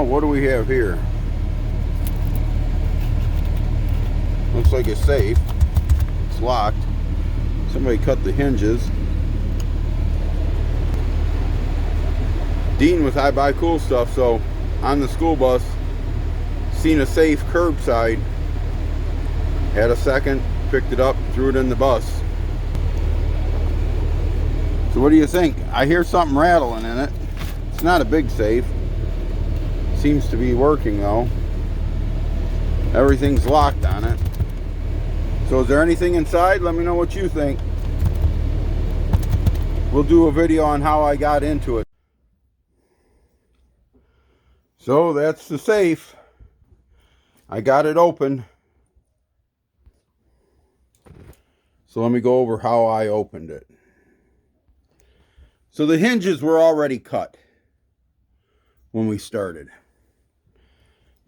Well, what do we have here? Looks like a safe. It's locked. Somebody cut the hinges. Dean with I Buy Cool Stuff, so on the school bus, seen a safe curbside, had a second, picked it up, threw it in the bus. So what do you think? I hear something rattling in it. It's not a big safe. Seems to be working though. Everything's locked on it. So is there anything inside? Let me know what you think. We'll do a video on how I got into it. So that's the safe. I got it open. So let me go over how I opened it. So the hinges were already cut when we started.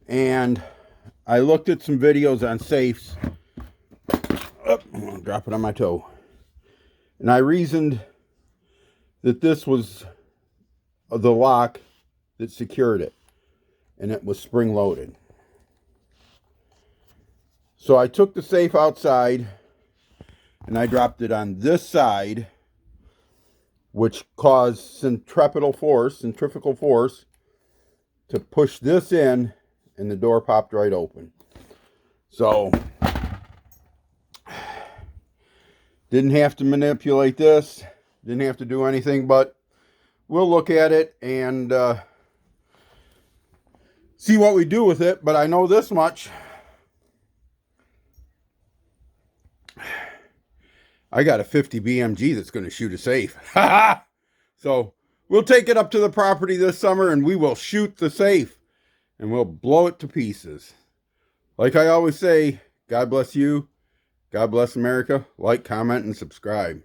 And I looked at some videos on safes. Oh, I'll drop it on my toe. And I reasoned that this was the lock that secured it. And it was spring loaded. So I took the safe outside and I dropped it on this side, which caused centrifugal force to push this in, and the door popped right open. So didn't have to manipulate this, didn't have to do anything, but we'll look at it and see what we do with it. But I know this much: I got a 50 BMG that's going to shoot a safe. So we'll take it up to the property this summer and we will shoot the safe and we'll blow it to pieces. Like I always say, God bless you. God bless America. Like, comment, and subscribe.